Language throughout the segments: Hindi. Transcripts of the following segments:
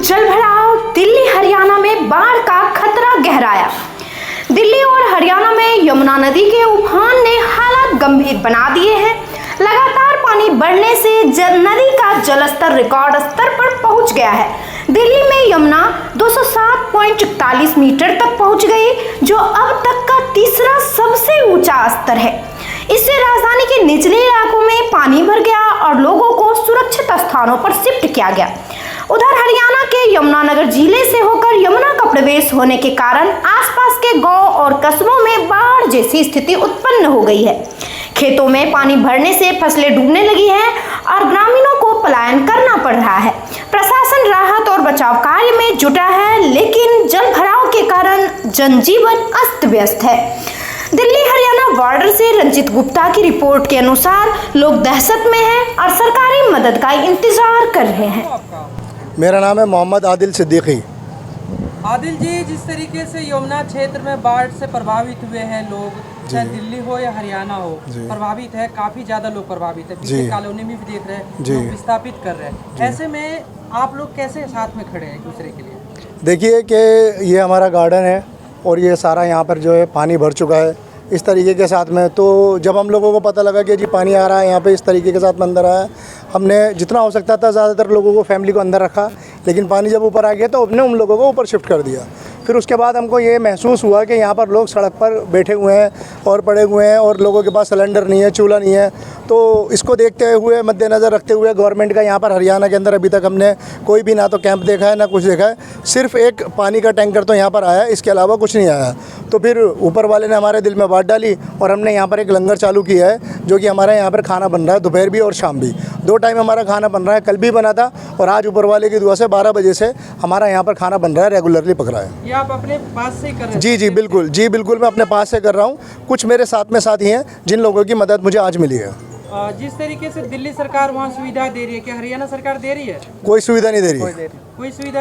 जलभराव, दिल्ली हरियाणा में बाढ़ का खतरा गहराया। दिल्ली और हरियाणा में यमुना नदी के उफान ने हालात गंभीर बना दिए हैं। लगातार पानी बढ़ने से नदी का जलस्तर रिकॉर्ड स्तर पर पहुंच गया है। दिल्ली में यमुना 207.41 मीटर तक पहुंच गई, जो अब तक का तीसरा सबसे ऊंचा स्तर है। इससे राजधानी के निचले इलाकों में पानी भर गया और लोगों को सुरक्षित स्थानों पर शिफ्ट किया गया। उधर हरियाणा के यमुनानगर जिले से होकर यमुना का प्रवेश होने के कारण आसपास के गांव और कस्बों में बाढ़ जैसी स्थिति उत्पन्न हो गई है। खेतों में पानी भरने से फसलें डूबने लगी हैं और ग्रामीणों को पलायन करना पड़ रहा है। प्रशासन राहत और बचाव कार्य में जुटा है, लेकिन जल भराव के कारण जनजीवन अस्त व्यस्त है। दिल्ली हरियाणा बॉर्डर से रंजित गुप्ता की रिपोर्ट के अनुसार लोग दहशत में हैं और सरकारी मदद का इंतजार कर रहे हैं। मेरा नाम है मोहम्मद आदिल सिद्दीकी। आदिल जी, जिस तरीके से यमुना क्षेत्र में बाढ़ से प्रभावित हुए हैं लोग, चाहे दिल्ली हो या हरियाणा हो, प्रभावित है, काफ़ी ज़्यादा लोग प्रभावित है। पीछे कॉलोनी में भी देख रहे हैं, लोग विस्थापित कर रहे हैं। ऐसे में आप लोग कैसे साथ में खड़े हैं एक दूसरे के लिए? देखिए कि ये हमारा गार्डन है और ये सारा यहाँ पर जो है पानी भर चुका है इस तरीके के साथ में। तो जब हम लोगों को पता लगा कि जी पानी आ रहा है यहाँ पे इस तरीके के साथ में अंदर आया, हमने जितना हो सकता था ज़्यादातर लोगों को, फैमिली को अंदर रखा। लेकिन पानी जब ऊपर आ गया तो हमने उन लोगों को ऊपर शिफ्ट कर दिया। फिर उसके बाद हमको ये महसूस हुआ कि यहाँ पर लोग सड़क पर बैठे हुए हैं और पड़े हुए हैं और लोगों के पास सिलेंडर नहीं है, चूल्हा नहीं है। तो इसको देखते हुए, मद्देनज़र रखते हुए गवर्नमेंट का यहाँ पर हरियाणा के अंदर अभी तक हमने कोई भी ना तो कैंप देखा है ना कुछ देखा है। सिर्फ एक पानी का टैंकर तो यहाँ पर आया, इसके अलावा कुछ नहीं आया। तो फिर ऊपर वाले ने हमारे दिल में बात डाली और हमने यहाँ पर एक लंगर चालू किया है, जो कि हमारे यहाँ पर खाना बन रहा है, दोपहर भी और शाम भी। 2 टाइम हमारा खाना बन रहा है। कल भी बना था और आज ऊपर वाले की दुआ से 12 बजे से हमारा यहाँ पर खाना बन रहा है, रेगुलरली पक रहा है। ये आप अपने पास से कर रहे हैं? जी बिल्कुल मैं अपने पास से कर रहा हूँ। कुछ मेरे साथ में साथी हैं जिन लोगों की मदद मुझे आज मिली है। जिस तरीके से दिल्ली सरकार वहाँ सुविधा दे रही है, क्या हरियाणा सरकार दे रही है? कोई सुविधा नहीं दे रही।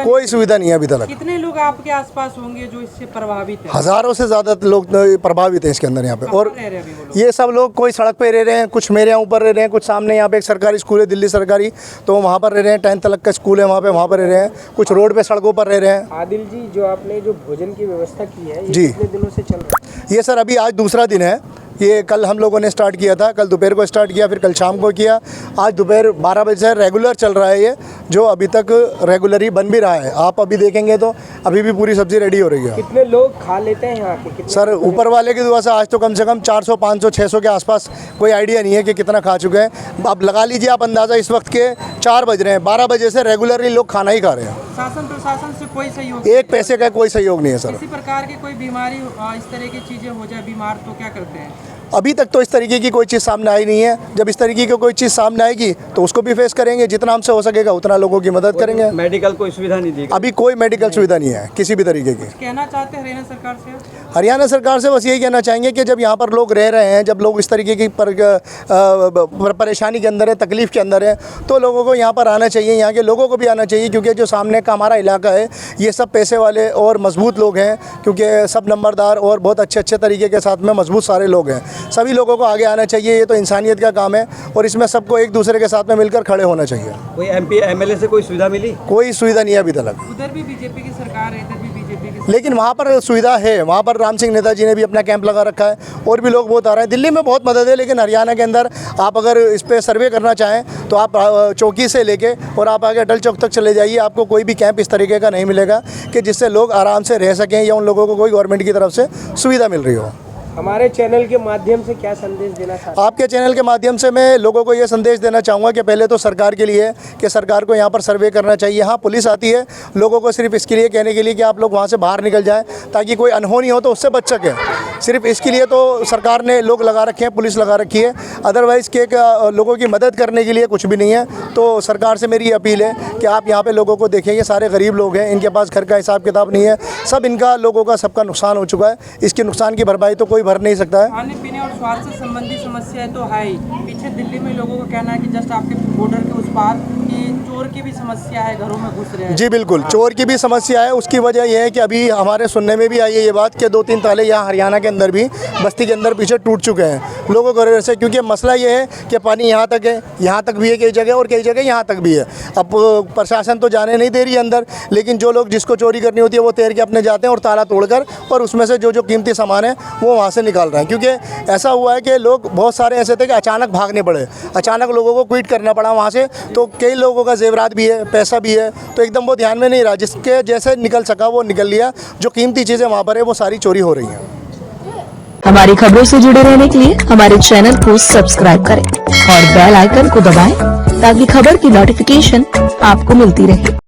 कोई सुविधा नहीं है अभी तक। कितने लोग आपके आसपास होंगे जो इससे प्रभावित हैं? हज़ारों से ज़्यादा लोग प्रभावित हैं इसके अंदर यहाँ पे। और ये सब लोग कोई सड़क पे रह रहे हैं, कुछ मेरे यहाँ ऊपर रह रहे हैं, कुछ सामने यहाँ पे एक सरकारी स्कूल है दिल्ली सरकारी, तो वहाँ पर रह रहे हैं। 10th तक का स्कूल है वहाँ पर रह रहे हैं। कुछ रोड पे सड़कों पर रह रहे हैं। आदिल जी, जो आपने जो भोजन की व्यवस्था की है, ये कितने दिनों से चल रहा है? ये सर अभी आज दूसरा दिन है। ये कल हम लोगों ने स्टार्ट किया था, कल दोपहर को स्टार्ट किया, फिर कल शाम को किया। आज दोपहर 12 बजे से रेगुलर चल रहा है ये, जो अभी तक रेगुलर ही बन भी रहा है। आप अभी देखेंगे तो अभी भी पूरी सब्जी रेडी हो रही है। कितने लोग खा लेते हैं यहाँ के? सर ऊपर वाले की दुआ से आज तो कम से कम 400, 500, 600 के आसपास, कोई आइडिया नहीं है कि कितना खा चुके हैं। अब लगा लीजिए आप अंदाज़ा, इस वक्त के 4 बज रहे हैं, 12 बजे से रेगुलरली लोग खाना ही खा रहे हैं। शासन प्रशासन से कोई सहयोग? एक पैसे का कोई सहयोग नहीं है सर। किसी प्रकार की कोई बीमारी, इस तरह की चीज़ें हो जाए बीमार, तो क्या करते हैं? अभी तक तो इस तरीके की कोई चीज़ सामने आई नहीं है। जब इस तरीके की कोई चीज़ सामने आएगी तो उसको भी फेस करेंगे। जितना हमसे हो सकेगा उतना लोगों की मदद करेंगे। मेडिकल कोई सुविधा नहीं दी? अभी कोई मेडिकल सुविधा नहीं है किसी भी तरीके की। कहना चाहते हैं हरियाणा सरकार से? हरियाणा सरकार से बस यही कहना चाहेंगे कि जब यहाँ पर लोग रह रहे हैं, जब लोग इस तरीके की परेशानी के अंदर है, तकलीफ़ के अंदर है, तो लोगों को यहाँ पर आना चाहिए, यहाँ के लोगों को भी आना चाहिए। क्योंकि जो सामने का हमारा इलाका है, ये सब पैसे वाले और मजबूत लोग हैं, क्योंकि सब नंबरदार और बहुत अच्छे तरीके के साथ में मजबूत सारे लोग हैं। सभी लोगों को आगे आना चाहिए। ये तो इंसानियत का काम है और इसमें सबको एक दूसरे के साथ में मिलकर खड़े होना चाहिए। कोई MP MLA से कोई सुविधा मिली? कोई सुविधा नहीं है अभी तक। उधर भी बीजेपी की सरकार है, इधर भी बीजेपी की, लेकिन वहाँ पर सुविधा है। वहाँ पर राम सिंह नेताजी ने भी अपना कैंप लगा रखा है और भी लोग बहुत आ रहे हैं। दिल्ली में बहुत मदद है, लेकिन हरियाणा के अंदर आप अगर इस पर सर्वे करना चाहें तो आप चौकी से लेके और आप आगे अटल चौक तक चले जाइए, आपको कोई भी कैंप इस तरीके का नहीं मिलेगा कि जिससे लोग आराम से रह सकें या उन लोगों को कोई गवर्नमेंट की तरफ से सुविधा मिल रही हो। हमारे चैनल के माध्यम से क्या संदेश देना चाहते हैं? आपके चैनल के माध्यम से मैं लोगों को ये संदेश देना चाहूँगा कि पहले तो सरकार के लिए कि सरकार को यहाँ पर सर्वे करना चाहिए। हाँ, पुलिस आती है लोगों को सिर्फ इसके लिए कहने के लिए कि आप लोग वहाँ से बाहर निकल जाएं, ताकि कोई अनहोनी हो तो उससे बच सकें। सिर्फ इसके लिए तो सरकार ने लोग लगा रखे हैं, पुलिस लगा रखी है। अदरवाइज़ के लोगों की मदद करने के लिए कुछ भी नहीं है। तो सरकार से मेरी अपील है कि आप यहाँ पर लोगों को देखें, ये सारे गरीब लोग हैं, इनके पास घर का हिसाब किताब नहीं है। सब इनका लोगों का सबका नुकसान हो चुका है। इसके नुकसान की भरपाई तो कोई भर नहीं सकता है। खाने पीने और स्वास्थ्य से संबंधी समस्याएं तो है ही। पीछे दिल्ली में लोगों का कहना है कि जस्ट आपके बॉर्डर के उस पार कि चोर की भी समस्या है, घरों में घुस रहे हैं। जी बिल्कुल, चोर की भी समस्या है। उसकी वजह यह है कि अभी हमारे सुनने में भी आई है ये बात कि 2-3 ताले यहाँ हरियाणा के अंदर भी, बस्ती के अंदर पीछे टूट चुके हैं लोगों की वजह से। क्योंकि मसला ये है कि पानी यहाँ तक है, यहाँ तक भी है कई जगह, और कई जगह यहाँ तक भी है। अब प्रशासन तो जाने नहीं दे रही है अंदर, लेकिन जो लोग जिसको चोरी करनी होती है वो तैर के अपने जाते हैं और ताला तोड़कर, और उसमें से जो जो कीमती सामान है वो वहाँ से निकाल रहे हैं। क्योंकि ऐसा हुआ है कि लोग बहुत सारे ऐसे थे कि अचानक भागने पड़े, अचानक लोगों को क्विट करना पड़ा वहाँ से। तो कई लोगों का जेवरात भी है, पैसा भी है, तो एकदम वो ध्यान में नहीं रहा, जिसके जैसे निकल सका वो निकल लिया। जो कीमती चीज़ें वहाँ पर है वो सारी चोरी हो रही हैं। हमारी खबरों से जुड़े रहने के लिए हमारे चैनल को सब्सक्राइब करें और बेल आइकन को दबाएं ताकि खबर की नोटिफिकेशन आपको मिलती रहे।